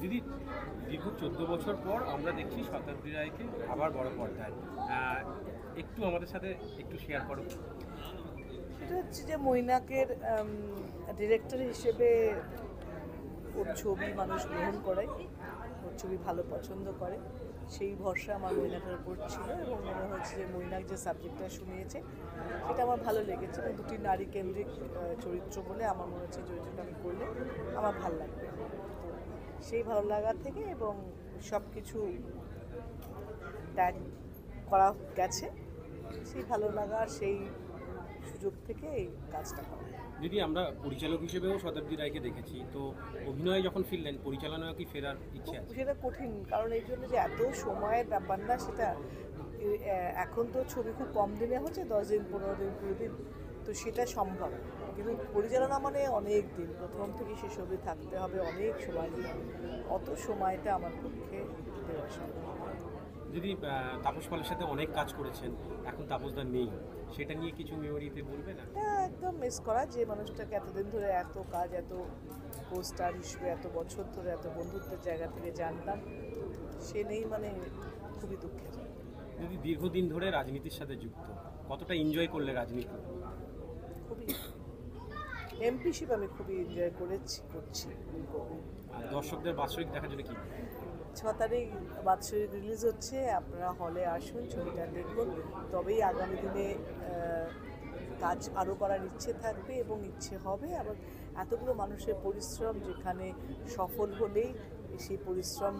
দিদি, দীর্ঘ 14 বছর পর আমরা দেখছি শতাব্দী রায়কে আবার বড় পর্দায়। একটু আমাদের সাথে একটু শেয়ার করো। এটা হচ্ছে যে মৈনাকের ডিরেক্টর হিসেবে ওর ছবি মানুষ গ্রহণ করে, ওর ছবি ভালো পছন্দ করে, সেই ভরসা আমার মৈনাকের উপর ছিল এবং মনে হচ্ছে যে মৈনাক যে সাবজেক্টটা শুনিয়েছে সেটা আমার ভালো লেগেছে এবং দুটি নারী কেন্দ্রিক চরিত্র বলে আমার মনে হচ্ছে চরিত্রটা আমি করলে আমার ভালো লাগবে। তো সেই ভালো লাগা থেকে এবং সব কিছু ত্যাগ করা গেছে, সেই ভালো লাগা সেই সুযোগ থেকে এই কাজটা করা। দিদি, আমরা পরিচালক হিসেবেও শতাব্দী রায়কে দেখেছি, তো অভিনয়ে যখন ফিরলেন পরিচালনায় কি ফেরার ইচ্ছে আছে? সেটা কঠিন, কারণ এই জন্য যে এত সময়ের ব্যাপার না সেটা। এখন তো ছবি খুব কম দিনে হচ্ছে, 10 দিন 15 দিন 20 দিন, তো সেটা সম্ভব। কিন্তু পরিচালনা মানে অনেক দিন, প্রথম থেকে শেষ অবধি থাকতে হবে, অনেক সময় দিতে হবে। অত সময়টা আমার পক্ষে দেওয়া সম্ভব না। দিদি, তাপস পালের সাথে অনেক কাজ করেছেন, এখন তাপসদা নেই, সেটা নিয়ে কিছু মেমোরিতে বলবে না? একদম মিস করা, যে মানুষটাকে এতদিন ধরে এত কাজ, এত পোস্টার হিসেবে এত বছর ধরে এত বন্ধুত্বের জায়গা থেকে জানতাম, সে নেই মানে খুবই দুঃখের। দিদি, দীর্ঘদিন ধরে রাজনীতির সাথে যুক্ত, কতটা এনজয় করলে রাজনীতি? খুবই এমপিশিপ আমি খুবই এনজয় করছি। আর দর্শকদের বাৎসরিক দেখার জন্য কি? 6 তারিখ বাৎসরিক রিলিজ হচ্ছে, আপনারা হলে আসুন, ছবিটা দেখুন, তবেই আগামী দিনে কাজ আরও করার ইচ্ছে থাকবে এবং ইচ্ছে হবে। আবার এতগুলো মানুষের পরিশ্রম, যেখানে সফল হলেই সেই পরিশ্রম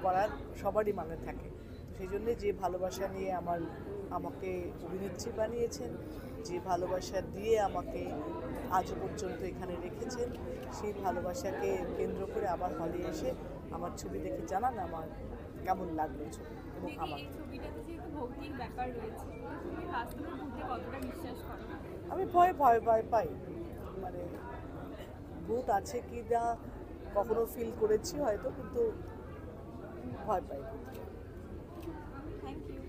করার সবারই মানে থাকে। তো সেই জন্যে যে ভালোবাসা নিয়ে আমাকে অভিনেত্রী বানিয়েছেন, যে ভালোবাসা দিয়ে আমাকে আজও পর্যন্ত এখানে রেখেছেন, সেই ভালোবাসাকে কেন্দ্র করে আবার হলে এসে আমার ছবি দেখে জানান আমার কেমন লাগলো ছবি। এবং আমার ছবিটাতে যেহেতু ভৌতিক ব্যাপার রয়েছে, তুমি বাস্তবে ভূতে কতটা বিশ্বাস করো? আমি ভয় ভয় ভয় পাই, মানে ভূত আছে কি না কখনো ফিল করেছি হয়তো, কিন্তু ভয় পাই। Thank you.